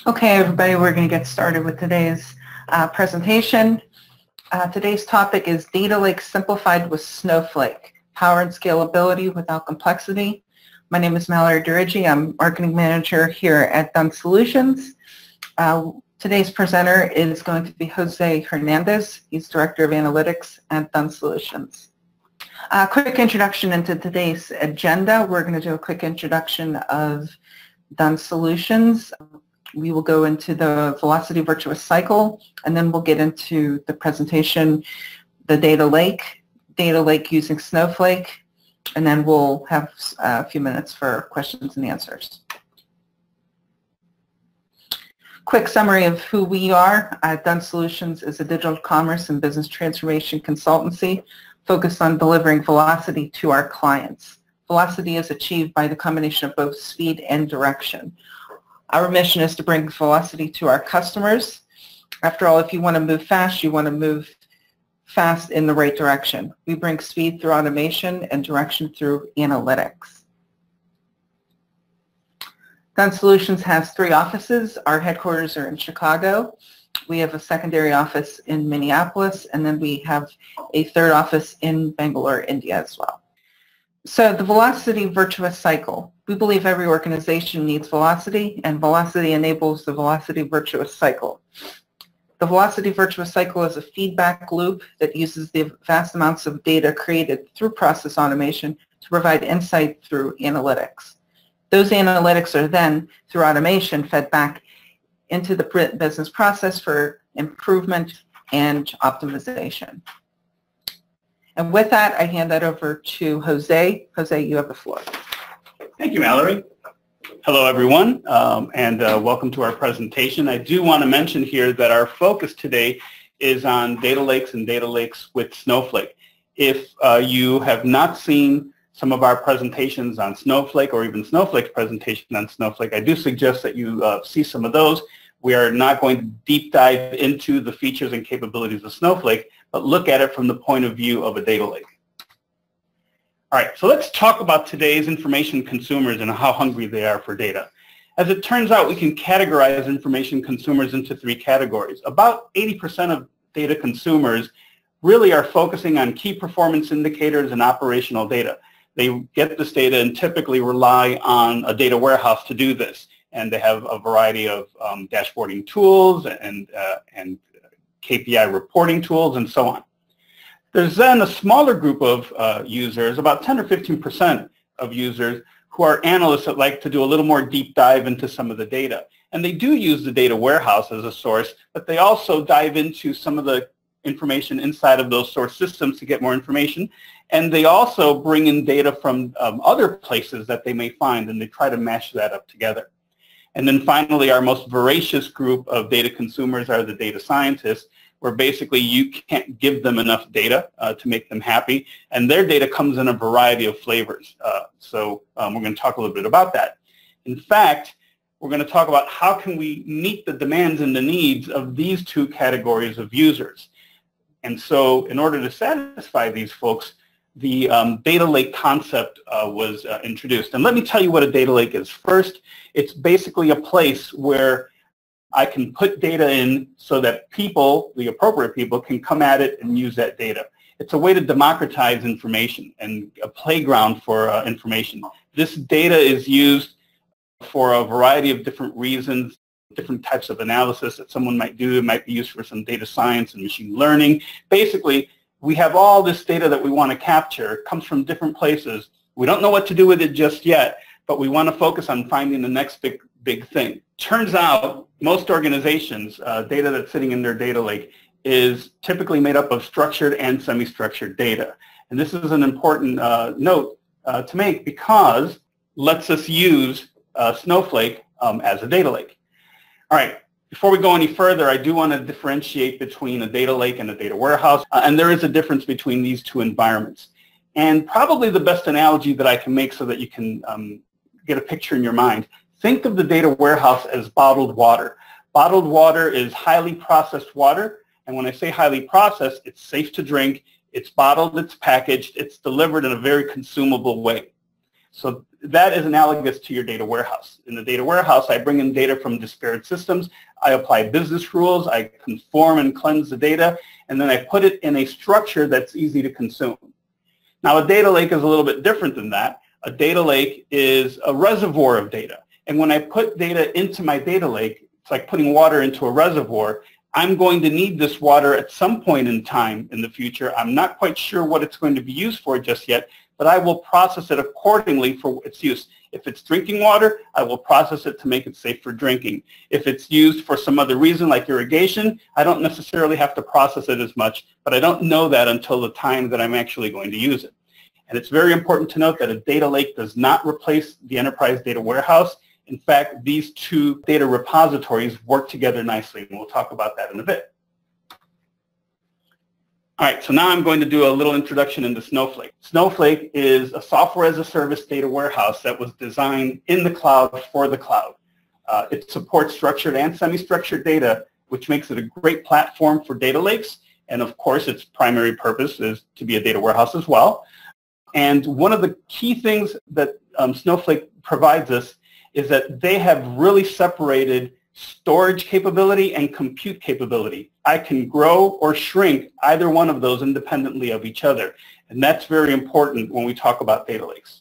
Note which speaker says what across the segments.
Speaker 1: Okay, everybody, we're going to get started with today's presentation. Today's topic is Data Lakes Simplified with Snowflake, Power and Scalability Without Complexity. My name is Mallory Dirigi. I'm Marketing Manager here at Dun Solutions. Today's presenter is going to be Jose Hernandez. He's Director of Analytics at Dun Solutions. Quick introduction into today's agenda. We're going to do a quick introduction of Dun Solutions. We will go into the velocity virtuous cycle, and then we'll get into the presentation, the data lake using Snowflake, and then we'll have a few minutes for questions and answers. Quick summary of who we are. Dun Solutions is a digital commerce and business transformation consultancy focused on delivering velocity to our clients. Velocity is achieved by the combination of both speed and direction. Our mission is to bring velocity to our customers. After all, if you want to move fast, you want to move fast in the right direction. We bring speed through automation and direction through analytics. Dun Solutions has 3 offices. Our headquarters are in Chicago. We have a secondary office in Minneapolis, and then we have a 3rd office in Bangalore, India as well. So the velocity virtuous cycle. We believe every organization needs velocity, and velocity enables the velocity virtuous cycle. The velocity virtuous cycle is a feedback loop that uses the vast amounts of data created through process automation to provide insight through analytics. Those analytics are then, through automation, fed back into the business process for improvement and optimization. And with that, I hand that over to Jose. Jose, you have the floor.
Speaker 2: Thank you, Mallory. Hello, everyone, and welcome to our presentation. I do want to mention here that our focus today is on data lakes and data lakes with Snowflake. If you have not seen some of our presentations on Snowflake or even Snowflake's presentation on Snowflake, I do suggest that you see some of those. We are not going to deep dive into the features and capabilities of Snowflake, but look at it from the point of view of a data lake. All right, so let's talk about today's information consumers and how hungry they are for data. As it turns out, we can categorize information consumers into 3 categories. About 80% of data consumers really are focusing on key performance indicators and operational data. They get this data and typically rely on a data warehouse to do this. And they have a variety of dashboarding tools and KPI reporting tools and so on. There's then a smaller group of users, about 10 or 15% of users, who are analysts that like to do a little more deep dive into some of the data. And they do use the data warehouse as a source, but they also dive into some of the information inside of those source systems to get more information. And they also bring in data from other places that they may find, and they try to mash that up together. And then finally, our most voracious group of data consumers are the data scientists, where basically you can't give them enough data to make them happy, and their data comes in a variety of flavors. So we're going to talk a little bit about that. In fact, we're going to talk about how can we meet the demands and the needs of these 2 categories of users. And so in order to satisfy these folks, the data lake concept was introduced. And let me tell you what a data lake is. First, it's basically a place where I can put data in so that people, the appropriate people, can come at it and use that data. It's a way to democratize information and a playground for information. This data is used for a variety of different reasons, different types of analysis that someone might do. It might be used for some data science and machine learning. Basically, we have all this data that we want to capture. It comes from different places. We don't know what to do with it just yet, but we want to focus on finding the next big thing. Turns out most organizations, data that's sitting in their data lake is typically made up of structured and semi-structured data. And this is an important note to make because it lets us use Snowflake as a data lake. All right. Before we go any further, I do want to differentiate between a data lake and a data warehouse, and there is a difference between these 2 environments. And probably the best analogy that I can make so that you can get a picture in your mind, think of the data warehouse as bottled water. Bottled water is highly processed water, and when I say highly processed, it's safe to drink, it's bottled, it's packaged, it's delivered in a very consumable way. So that is analogous to your data warehouse. In the data warehouse, I bring in data from disparate systems, I apply business rules, I conform and cleanse the data, and then I put it in a structure that's easy to consume. Now, a data lake is a little bit different than that. A data lake is a reservoir of data. And when I put data into my data lake, it's like putting water into a reservoir. I'm going to need this water at some point in time in the future. I'm not quite sure what it's going to be used for just yet, but I will process it accordingly for its use. If it's drinking water, I will process it to make it safe for drinking. If it's used for some other reason like irrigation, I don't necessarily have to process it as much, but I don't know that until the time that I'm actually going to use it. And it's very important to note that a data lake does not replace the enterprise data warehouse. In fact, these two data repositories work together nicely, and we'll talk about that in a bit. All right, so now I'm going to do a little introduction into Snowflake. Snowflake is a software as a service data warehouse that was designed in the cloud for the cloud. It supports structured and semi-structured data, which makes it a great platform for data lakes. And of course, its primary purpose is to be a data warehouse as well. And one of the key things that Snowflake provides us is that they have really separated storage capability and compute capability. I can grow or shrink either one of those independently of each other. And that's very important when we talk about data lakes.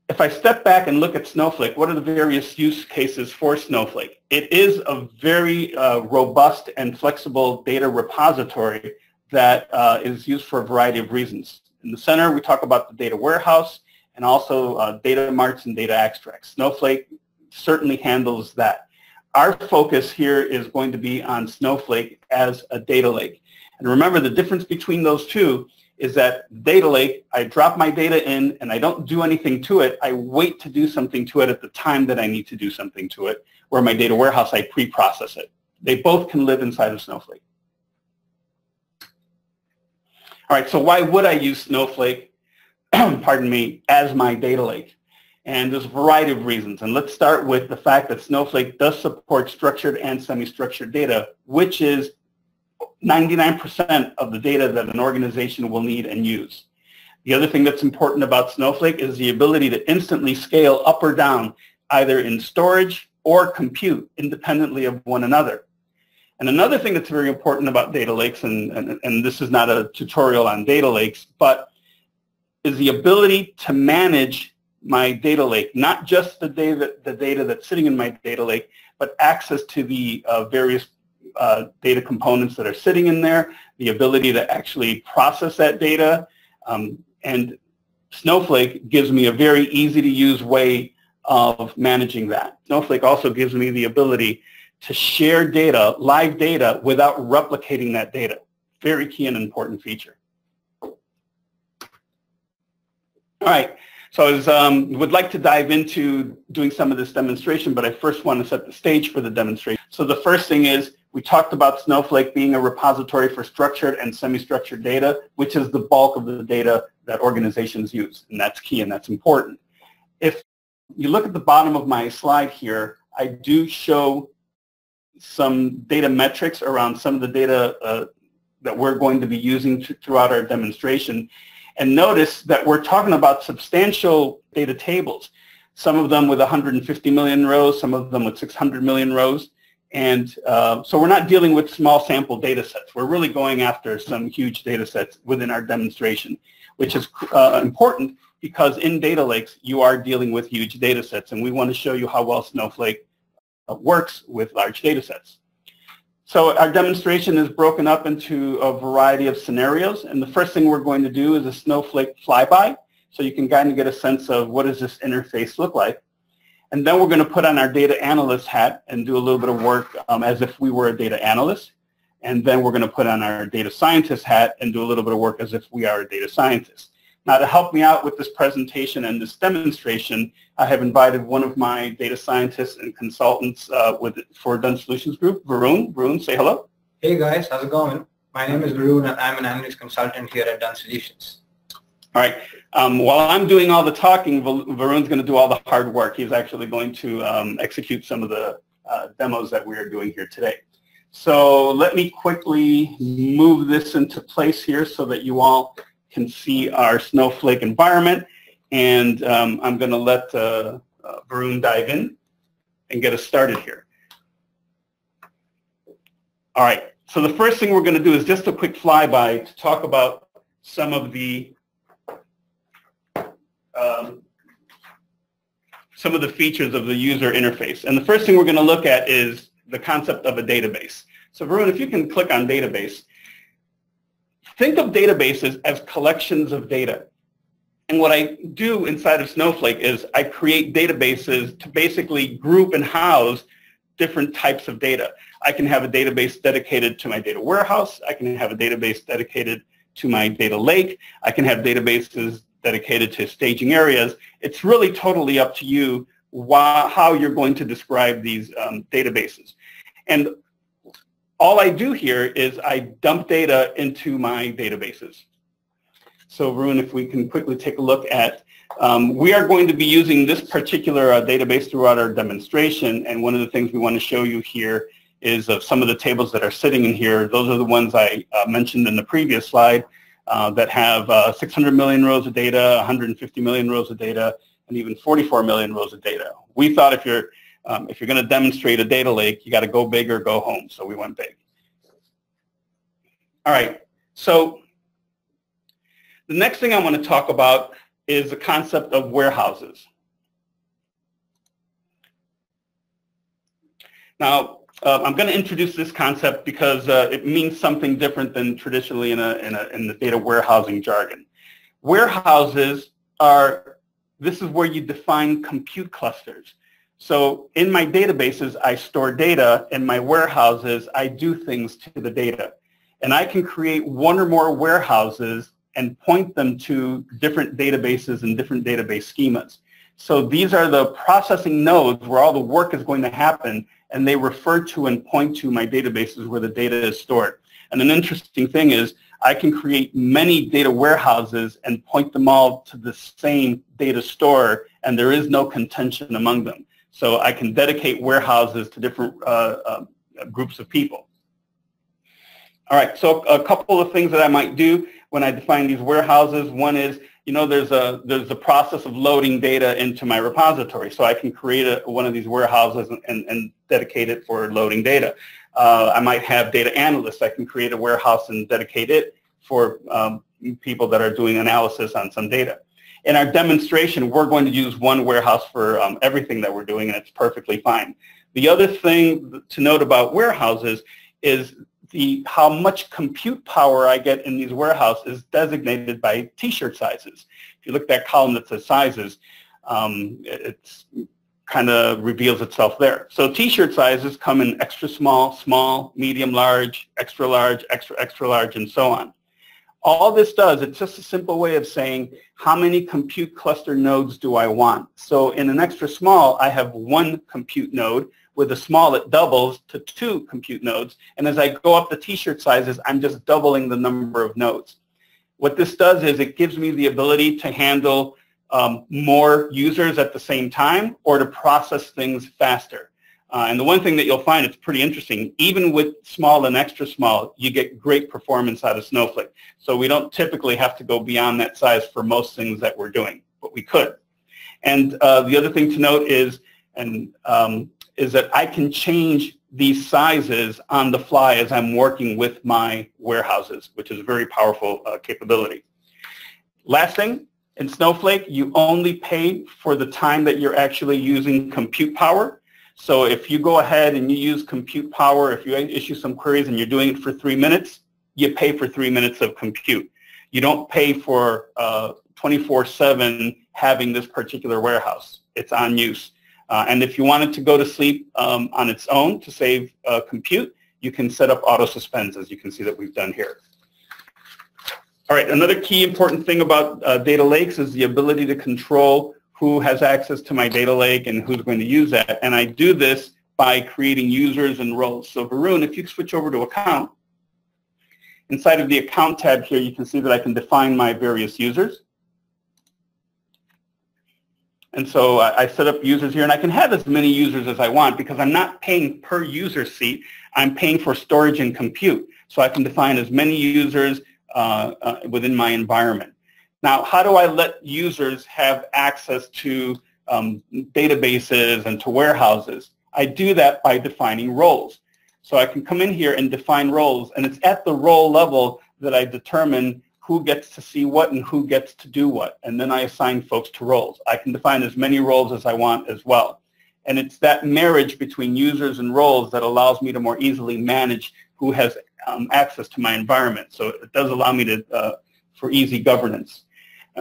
Speaker 2: If I step back and look at Snowflake, what are the various use cases for Snowflake? It is a very robust and flexible data repository that is used for a variety of reasons. In the center, we talk about the data warehouse and also data marts and data extracts. Snowflake certainly handles that. Our focus here is going to be on Snowflake as a data lake. And remember, the difference between those two is that data lake, I drop my data in and I don't do anything to it. I wait to do something to it at the time that I need to do something to it, where my data warehouse, I pre-process it. They both can live inside of Snowflake. All right, so why would I use Snowflake, pardon me, as my data lake? And there's a variety of reasons. And let's start with the fact that Snowflake does support structured and semi-structured data, which is 99% of the data that an organization will need and use. The other thing that's important about Snowflake is the ability to instantly scale up or down, either in storage or compute, independently of one another. And another thing that's very important about data lakes, and this is not a tutorial on data lakes, but is the ability to manage my data lake, not just the data that's sitting in my data lake, but access to the various data components that are sitting in there, the ability to actually process that data, and Snowflake gives me a very easy to use way of managing that. Snowflake also gives me the ability to share data, live data, without replicating that data. Very key and important feature. All right, so I would like to dive into doing some of this demonstration, but I first want to set the stage for the demonstration. So the first thing is, we talked about Snowflake being a repository for structured and semi-structured data, which is the bulk of the data that organizations use, and that's key and that's important. If you look at the bottom of my slide here, I do show some data metrics around some of the data that we're going to be using throughout our demonstration. And notice that we're talking about substantial data tables, some of them with 150 million rows, some of them with 600 million rows. And so we're not dealing with small sample data sets. We're really going after some huge data sets within our demonstration, which is important because in data lakes, you are dealing with huge data sets, and we want to show you how well Snowflake works with large data sets. So our demonstration is broken up into a variety of scenarios, and the first thing we're going to do is a Snowflake flyby, so you can kind of get a sense of what does this interface look like. And then we're going to put on our data analyst hat and do a little bit of work as if we were a data analyst. And then we're going to put on our data scientist hat and do a little bit of work as if we are a data scientist. Now, to help me out with this presentation and this demonstration, I have invited one of my data scientists and consultants for Dun Solutions Group, Varun. Varun, say hello.
Speaker 3: Hey guys, how's it going? My name is Varun and I'm an analyst consultant here at Dun Solutions.
Speaker 2: All right. While I'm doing all the talking, Varun's going to do all the hard work. He's actually going to execute some of the demos that we are doing here today. So let me quickly move this into place here so that you all can see our Snowflake environment, and I'm going to let Varun dive in and get us started here. All right, so the first thing we're going to do is just a quick flyby to talk about some of the features of the user interface. And the first thing we're going to look at is the concept of a database. So Varun, if you can click on database, think of databases as collections of data. And what I do inside of Snowflake is I create databases to basically group and house different types of data. I can have a database dedicated to my data warehouse. I can have a database dedicated to my data lake. I can have databases dedicated to staging areas. It's really totally up to you how you're going to describe these databases. And all I do here is I dump data into my databases. So Varun, if we can quickly take a look at, we are going to be using this particular database throughout our demonstration, and one of the things we want to show you here is of some of the tables that are sitting in here. Those are the ones I mentioned in the previous slide that have 600 million rows of data, 150 million rows of data, and even 44 million rows of data. We thought if you're going to demonstrate a data lake, you got to go big or go home, so we went big. All right, so the next thing I want to talk about is the concept of warehouses. Now, I'm going to introduce this concept because it means something different than traditionally in the data warehousing jargon. Warehouses this is where you define compute clusters. So in my databases, I store data. In my warehouses, I do things to the data. And I can create one or more warehouses and point them to different databases and different database schemas. So these are the processing nodes where all the work is going to happen, and they refer to and point to my databases where the data is stored. And an interesting thing is I can create many data warehouses and point them all to the same data store, and there is no contention among them. So I can dedicate warehouses to different groups of people. All right, so a couple of things that I might do when I define these warehouses. One is, there's a process of loading data into my repository. So I can create one of these warehouses and dedicate it for loading data. I might have data analysts. I can create a warehouse and dedicate it for people that are doing analysis on some data. In our demonstration, we're going to use one warehouse for everything that we're doing, and it's perfectly fine. The other thing to note about warehouses is how much compute power I get in these warehouses is designated by t-shirt sizes. If you look at that column that says sizes, it kind of reveals itself there. So t-shirt sizes come in extra small, small, medium large, extra large, extra large, and so on. All this does, it's just a simple way of saying how many compute cluster nodes do I want. So in an extra small, I have one compute node. With a small, it doubles to 2 compute nodes. And as I go up the t-shirt sizes, I'm just doubling the number of nodes. What this does is it gives me the ability to handle more users at the same time or to process things faster. And the one thing that you'll find, it's pretty interesting, even with small and extra small, you get great performance out of Snowflake. So we don't typically have to go beyond that size for most things that we're doing, but we could. And the other thing to note is that I can change these sizes on the fly as I'm working with my warehouses, which is a very powerful capability. Last thing, in Snowflake, you only pay for the time that you're actually using compute power. So if you go ahead and you use compute power, if you issue some queries and you're doing it for 3 minutes, you pay for 3 minutes of compute. You don't pay for 24/7 having this particular warehouse. It's on use. And if you want it to go to sleep on its own to save compute, you can set up auto suspends, as you can see that we've done here. All right, another key important thing about data lakes is the ability to control who has access to my data lake and who's going to use that. And I do this by creating users and roles. So Varun, if you switch over to account, inside of the account tab here, you can see that I can define my various users. And so I set up users here, and I can have as many users as I want because I'm not paying per user seat. I'm paying for storage and compute. So I can define as many users within my environment. Now, how do I let users have access to databases and to warehouses? I do that by defining roles. So I can come in here and define roles, and it's at the role level that I determine who gets to see what and who gets to do what, and then I assign folks to roles. I can define as many roles as I want as well. And it's that marriage between users and roles that allows me to more easily manage who has access to my environment. So it does allow me to, for easy governance.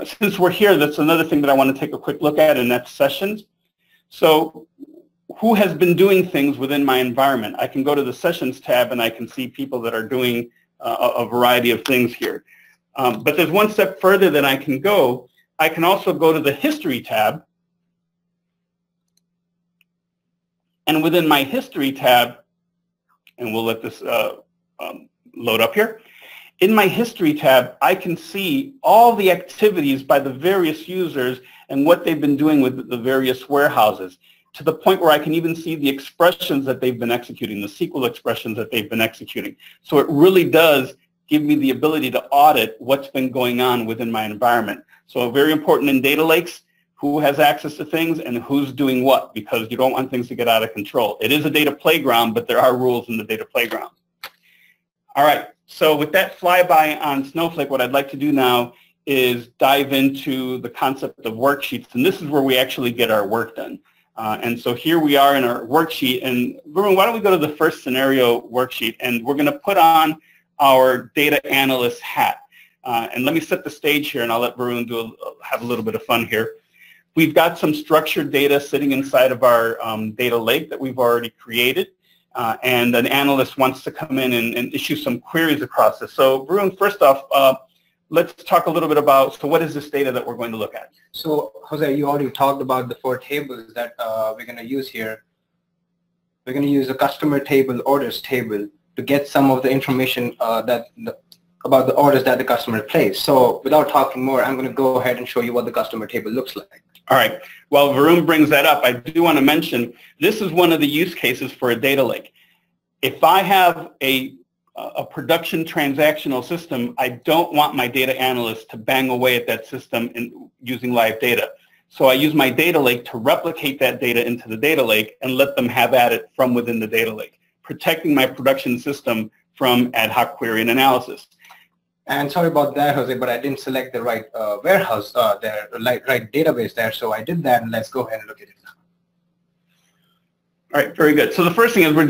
Speaker 2: Since we're here, that's another thing that I want to take a quick look at, and that's sessions. So who has been doing things within my environment? I can go to the Sessions tab and I can see people that are doing a variety of things here. But there's one step further that I can go. I can also go to the History tab. And within my History tab, and we'll let this load up here. In my History tab, I can see all the activities by the various users and what they've been doing with the various warehouses, to the point where I can even see the expressions that they've been executing, the SQL expressions that they've been executing. So it really does give me the ability to audit what's been going on within my environment. So very important in data lakes, who has access to things and who's doing what, because you don't want things to get out of control. It is a data playground, but there are rules in the data playground. All right, so with that flyby on Snowflake, what I'd like to do now is dive into the concept of worksheets, and this is where we actually get our work done. And so here we are in our worksheet, and Varun, why don't we go to the first scenario worksheet, and we're going to put on our data analyst hat. And let me set the stage here, and I'll let Varun have a little bit of fun here. We've got some structured data sitting inside of our data lake that we've already created, and an analyst wants to come in and issue some queries across this. So Varun, first off, let's talk a little bit about, so what is this data that we're going to look at?
Speaker 3: So Jose, you already talked about the 4 tables that we're going to use here. We're going to use a customer table, orders table, to get some of the information about the orders that the customer placed. So without talking more, I'm going to go ahead and show you what the customer table looks like.
Speaker 2: All right. While Varun brings that up, I do want to mention this is one of the use cases for a data lake. If I have a production transactional system, I don't want my data analyst to bang away at that system using live data. So I use my data lake to replicate that data into the data lake and let them have at it from within the data lake, protecting my production system from ad hoc query and analysis.
Speaker 3: And sorry about that, Jose, but I didn't select the right warehouse there, right database there. So I did that, and let's go ahead and look at it now.
Speaker 2: All right, very good. So the first thing is we're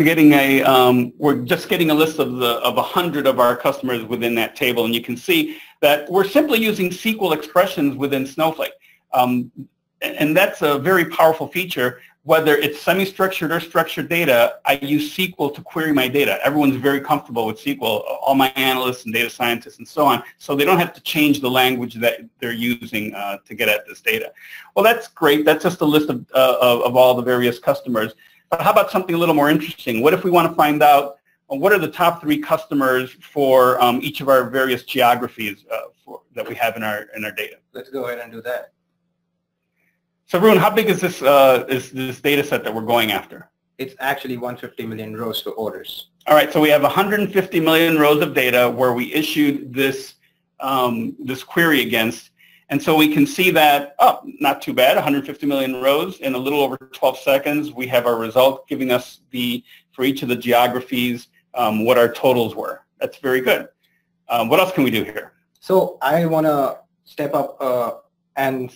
Speaker 2: just getting a list of 100 of our customers within that table, and you can see that we're simply using SQL expressions within Snowflake, and that's a very powerful feature. Whether it's semi-structured or structured data, I use SQL to query my data. Everyone's very comfortable with SQL, all my analysts and data scientists and so on, so they don't have to change the language that they're using to get at this data. Well, that's great. That's just a list of all the various customers. But how about something a little more interesting? What if we want to find out what are the top 3 customers for each of our various geographies that we have in our data?
Speaker 3: Let's go ahead and do that.
Speaker 2: So, Varun, how big is this data set that we're going after?
Speaker 3: It's actually 150 million rows to orders.
Speaker 2: All right, so we have 150 million rows of data where we issued this query against, and so we can see that, oh, not too bad, 150 million rows in a little over 12 seconds. We have our result giving us for each of the geographies what our totals were. That's very good. What else can we do here?
Speaker 3: So I want to step up and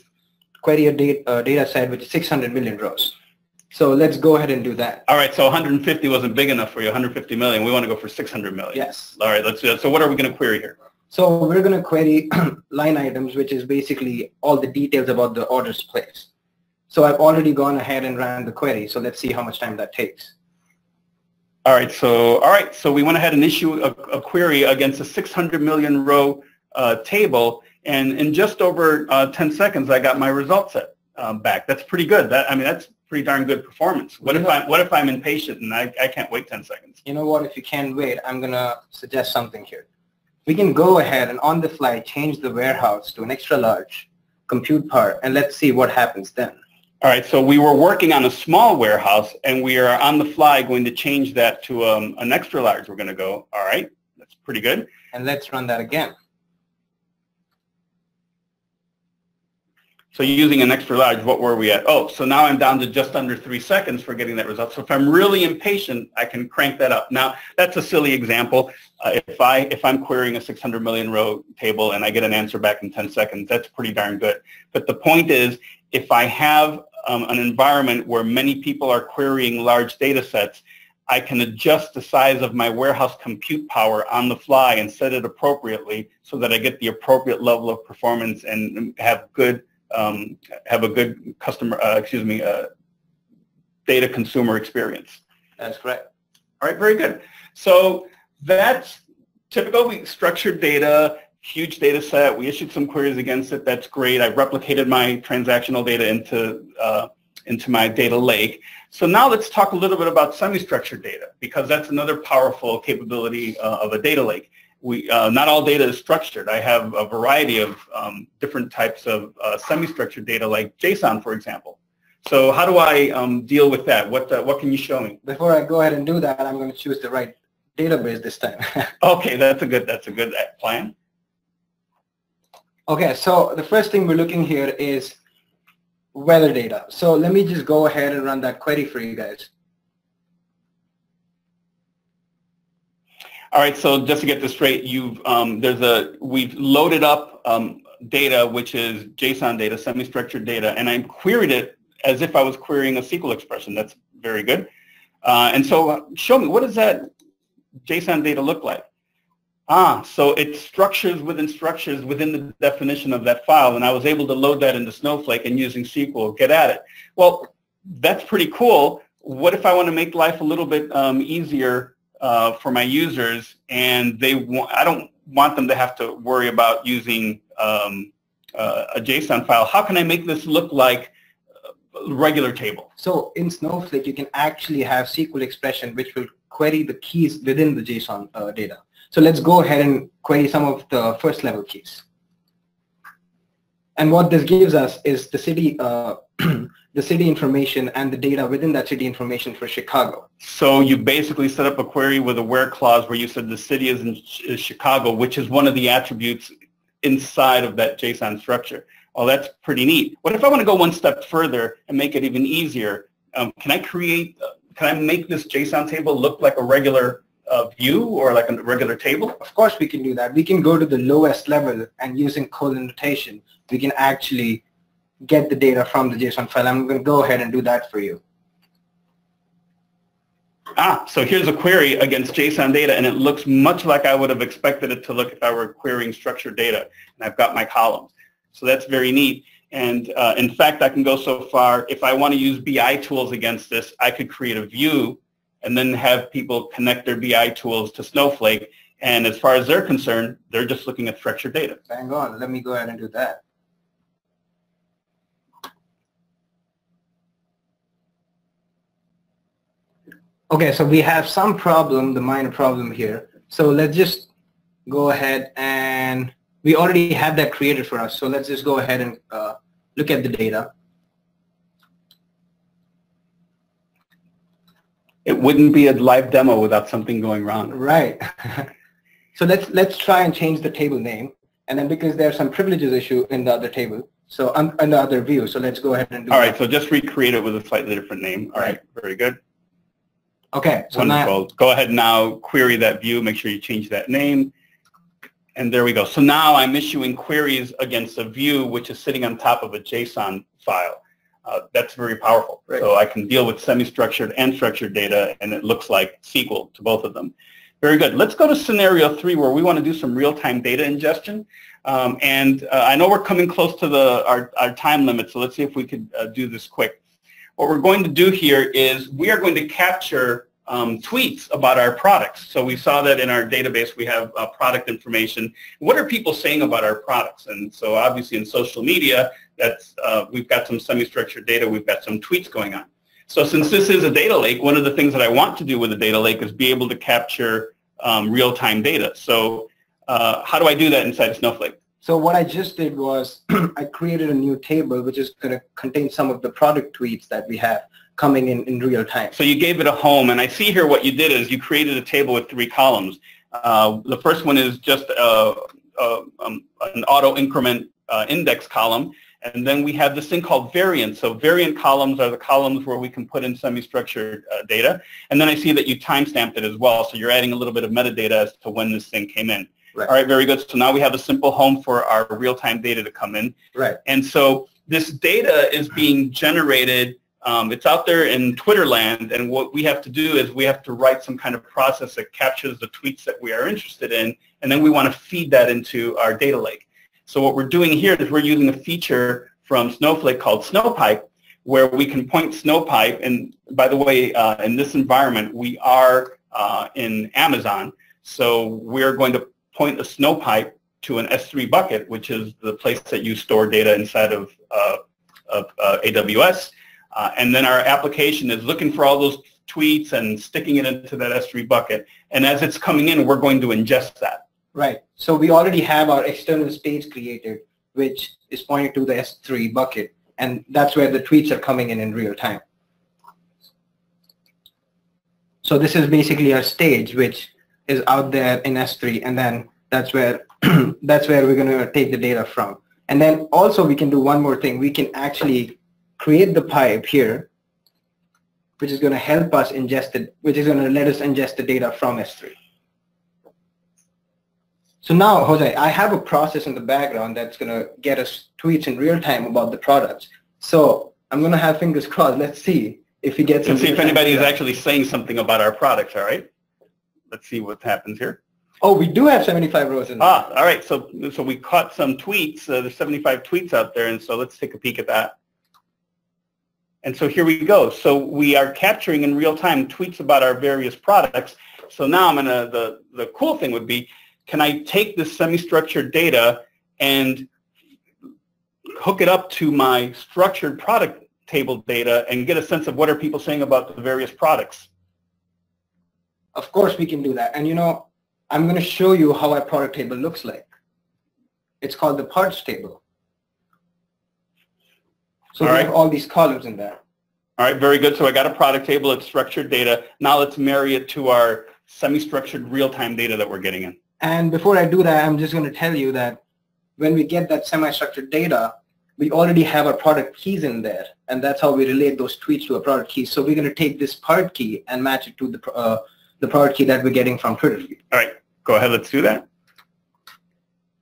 Speaker 3: query a data set which is 600 million rows. So let's go ahead and do that.
Speaker 2: All right, so 150 wasn't big enough for you, 150 million. We want to go for 600 million.
Speaker 3: Yes.
Speaker 2: All right, let's do that. So what are we going to query here?
Speaker 3: So we're going to query line items, which is basically all the details about the orders placed. So I've already gone ahead and ran the query. So let's see how much time that takes.
Speaker 2: All right, so we went ahead and issued a query against a 600 million row table, and in just over 10 seconds, I got my result set back. That's pretty good. That's pretty darn good performance. What if I'm impatient and I can't wait 10 seconds?
Speaker 3: You know what? If you can't wait, I'm gonna suggest something here. We can go ahead and on the fly change the warehouse to an extra large compute part, and let's see what happens then.
Speaker 2: All right, so we were working on a small warehouse, and we are on the fly going to change that to an extra large. We're going to go. All right, that's pretty good.
Speaker 3: And let's run that again.
Speaker 2: So using an extra large, what were we at? Oh, so now I'm down to just under 3 seconds for getting that result. So if I'm really impatient, I can crank that up. Now, that's a silly example. If I'm querying a 600 million row table and I get an answer back in 10 seconds, that's pretty darn good. But the point is, if I have an environment where many people are querying large data sets, I can adjust the size of my warehouse compute power on the fly and set it appropriately so that I get the appropriate level of performance and have a good customer, data consumer experience.
Speaker 3: That's correct.
Speaker 2: All right, very good. So that's typical. We structured data, huge data set. We issued some queries against it. That's great. I've replicated my transactional data into my data lake. So now let's talk a little bit about semi-structured data, because that's another powerful capability of a data lake. Not all data is structured. I have a variety of different types of semi-structured data, like JSON, for example. So how do I deal with that? What can you show me?
Speaker 3: Before I go ahead and do that, I'm going to choose the right database this time.
Speaker 2: Okay, that's a good plan.
Speaker 3: Okay, so the first thing we're looking here is weather data. So let me just go ahead and run that query for you guys.
Speaker 2: All right, so just to get this straight, we've loaded up data, which is JSON data, semi-structured data, and I queried it as if I was querying a SQL expression. That's very good. And so show me, what does that JSON data look like? So it's structures within the definition of that file, and I was able to load that into Snowflake and using SQL get at it. Well, that's pretty cool. What if I want to make life a little bit easier for my users, and I don't want them to have to worry about using a JSON file? How can I make this look like a regular table?
Speaker 3: So in Snowflake, you can actually have SQL expression which will query the keys within the JSON data. So let's go ahead and query some of the first level keys. And what this gives us is the city, the city information and the data within that city information for Chicago.
Speaker 2: So you basically set up a query with a where clause where you said the city is Chicago, which is one of the attributes inside of that JSON structure. Well, that's pretty neat. What if I want to go one step further and make it even easier? Can I make this JSON table look like a regular view or like a regular table?
Speaker 3: Of course we can do that. We can go to the lowest level, and using colon notation, we can actually get the data from the JSON file. I'm going to go ahead and do that for you.
Speaker 2: So here's a query against JSON data, and it looks much like I would have expected it to look if I were querying structured data. And I've got my columns. So that's very neat. And in fact, I can go so far, if I want to use BI tools against this, I could create a view and then have people connect their BI tools to Snowflake. And as far as they're concerned, they're just looking at structured data.
Speaker 3: Hang on, let me go ahead and do that. Okay, so we have some problem, the minor problem here. So let's just go ahead, and we already have that created for us. So let's just go ahead and look at the data.
Speaker 2: It wouldn't be a live demo without something going wrong.
Speaker 3: Right. So let's try and change the table name, and then because there's some privileges issue in the other table, so in the other view. So let's go ahead and do that.
Speaker 2: All right. So just recreate it with a slightly different name. All right. Very good.
Speaker 3: Okay. So
Speaker 2: wonderful. Now, go ahead now, query that view. Make sure you change that name. And there we go. So now I'm issuing queries against a view which is sitting on top of a JSON file. That's very powerful. Right. So I can deal with semi-structured and structured data, and it looks like SQL to both of them. Very good. Let's go to scenario 3, where we want to do some real-time data ingestion. I know we're coming close to our time limit, so let's see if we could do this quick. What we're going to do here is we are going to capture tweets about our products. So we saw that in our database we have product information. What are people saying about our products? And so obviously in social media, we've got some semi-structured data, we've got some tweets going on. So since this is a data lake, one of the things that I want to do with a data lake is be able to capture real-time data. So how do I do that inside of Snowflake?
Speaker 3: So what I just did was I created a new table which is going to contain some of the product tweets that we have coming in real time.
Speaker 2: So you gave it a home, and I see here what you did is you created a table with 3 columns. The first one is just an auto increment index column, And then we have this thing called variant. So variant columns are the columns where we can put in semi-structured data. And then I see that you timestamped it as well. So you're adding a little bit of metadata as to when this thing came in.
Speaker 3: Right.
Speaker 2: All right, very good. So now we have a simple home for our real-time data to come in.
Speaker 3: Right.
Speaker 2: And so this data is being generated. It's out there in Twitter land. And what we have to do is we have to write some kind of process that captures the tweets that we are interested in. And then we want to feed that into our data lake. So what we're doing here is we're using a feature from Snowflake called Snowpipe, where we can point Snowpipe. And by the way, in this environment, we are in Amazon. So we're going to point a Snowpipe to an S3 bucket, which is the place that you store data inside of AWS. And then our application is looking for all those tweets and sticking it into that S3 bucket. And as it's coming in, we're going to ingest that.
Speaker 3: Right. So we already have our external stage created, which is pointing to the S3 bucket. And that's where the tweets are coming in real time. So this is basically our stage, which is out there in S3. And then that's where we're going to take the data from. And then also we can do one more thing. We can actually create the pipe here, which is going to help us ingest it, which is going to let us ingest the data from S3. So now, Jose, I have a process in the background that's going to get us tweets in real time about the products. So I'm going to have fingers crossed. Let's see if we get some.
Speaker 2: Let's see if anybody is actually saying something about our products, all right? Let's see what happens here.
Speaker 3: Oh, we do have 75 rows in there.
Speaker 2: Ah, all right. So we caught some tweets. There's 75 tweets out there, and so let's take a peek at that. And so here we go. So we are capturing in real time tweets about our various products. So now I'm gonna, the cool thing would be, can I take this semi-structured data and hook it up to my structured product table data and get a sense of what are people saying about the various products?
Speaker 3: Of course we can do that. And you know, I'm going to show you how our product table looks like. It's called the parts table. So we have all these columns in there.
Speaker 2: All right, very good. So I got a product table, it's structured data. Now let's marry it to our semi-structured real-time data that we're getting in.
Speaker 3: And before I do that, I'm just going to tell you that when we get that semi-structured data, we already have our product keys in there. And that's how we relate those tweets to our product keys. So we're going to take this part key and match it to the product key that we're getting from Twitter feed.
Speaker 2: All right, go ahead, let's do that.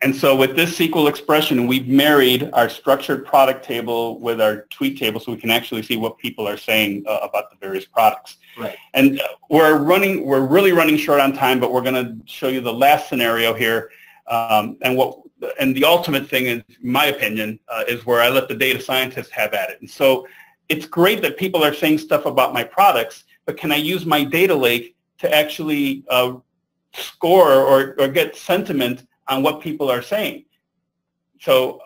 Speaker 2: And so with this SQL expression, we've married our structured product table with our tweet table so we can actually see what people are saying about the various products.
Speaker 3: Right.
Speaker 2: And we're really running short on time, but we're going to show you the last scenario here. And the ultimate thing, in my opinion, is where I let the data scientists have at it. And so it's great that people are saying stuff about my products, but can I use my data lake to actually score or get sentiment on what people are saying? So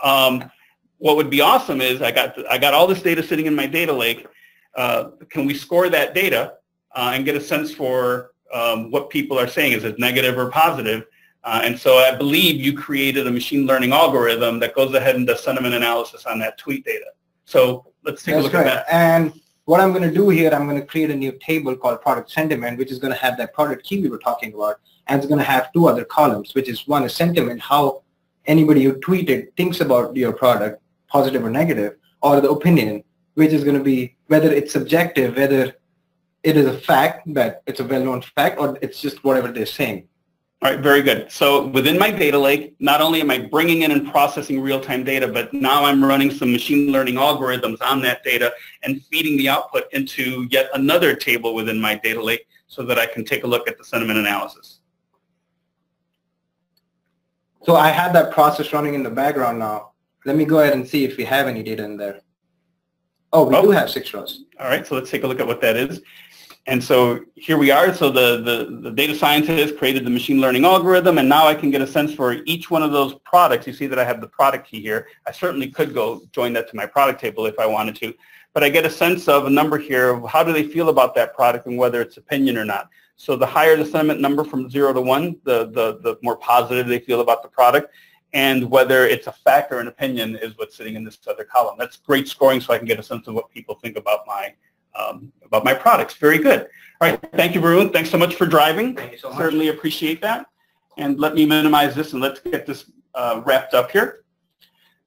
Speaker 2: what would be awesome is I got all this data sitting in my data lake. Can we score that data and get a sense for what people are saying? Is it negative or positive? And so I believe you created a machine learning algorithm that goes ahead and does sentiment analysis on that tweet data. So let's take a look at that.
Speaker 3: And what I'm going to do here, I'm going to create a new table called product sentiment, which is going to have that product key we were talking about. And it's going to have two other columns, which is one is sentiment, how anybody who tweeted thinks about your product, positive or negative, or the opinion, which is going to be whether it's subjective, whether it is a fact, that it's a well-known fact, or it's just whatever they're saying.
Speaker 2: All right, very good. So within my data lake, not only am I bringing in and processing real-time data, but now I'm running some machine learning algorithms on that data and feeding the output into yet another table within my data lake so that I can take a look at the sentiment analysis.
Speaker 3: So I have that process running in the background now. Let me go ahead and see if we have any data in there. Oh, we do have 6 rows.
Speaker 2: All right, so let's take a look at what that is. And so here we are. So the data scientist created the machine learning algorithm, and now I can get a sense for each one of those products. You see that I have the product key here. I certainly could go join that to my product table if I wanted to, but I get a sense of a number here of how do they feel about that product and whether it's opinion or not. So the higher the sentiment number from 0 to 1, the more positive they feel about the product, and whether it's a fact or an opinion is what's sitting in this other column. That's great scoring, so I can get a sense of what people think about my products. Very good. All right, thank you, Varun. Thanks so much for driving.
Speaker 3: Thank you so much.
Speaker 2: Certainly appreciate that. And let me minimize this and let's get this wrapped up here.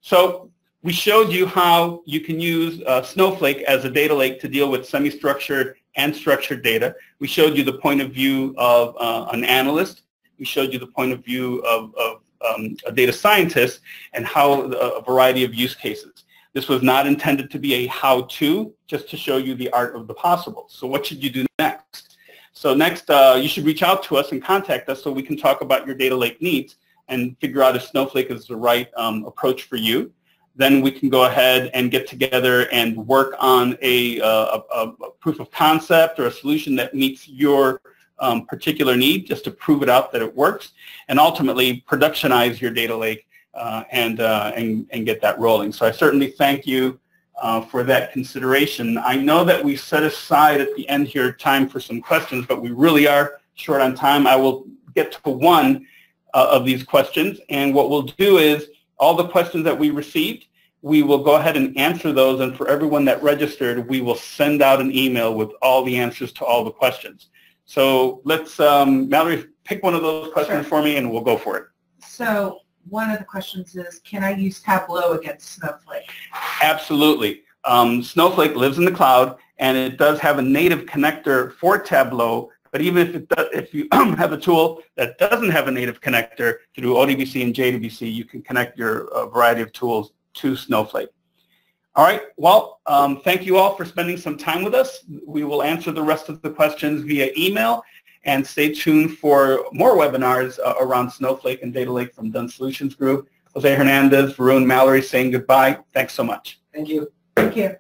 Speaker 2: So we showed you how you can use Snowflake as a data lake to deal with semi-structured and structured data. We showed you the point of view of an analyst. We showed you the point of view of a data scientist and how a variety of use cases. This was not intended to be a how-to, just to show you the art of the possible. So what should you do next? So next, you should reach out to us and contact us so we can talk about your data lake needs and figure out if Snowflake is the right approach for you. Then we can go ahead and get together and work on a proof of concept or a solution that meets your particular need, just to prove it out that it works, and ultimately productionize your data lake and get that rolling. So I certainly thank you for that consideration. I know that we set aside at the end here time for some questions, but we really are short on time. I will get to one of these questions, and what we'll do is all the questions that we received, we will go ahead and answer those, and for everyone that registered, we will send out an email with all the answers to all the questions. So let's, Mallory, pick one of those questions for me, and we'll go for it.
Speaker 4: So one of the questions is, can I use Tableau against Snowflake?
Speaker 2: Absolutely. Snowflake lives in the cloud, and it does have a native connector for Tableau, but even if you have a tool that doesn't have a native connector through ODBC and JDBC, you can connect your variety of tools to Snowflake. All right, well, thank you all for spending some time with us. We will answer the rest of the questions via email, and stay tuned for more webinars around Snowflake and Data Lake from Dunn Solutions Group. Jose Hernandez, Varun, Mallory saying goodbye. Thanks so much.
Speaker 3: Thank you.
Speaker 4: Thank you.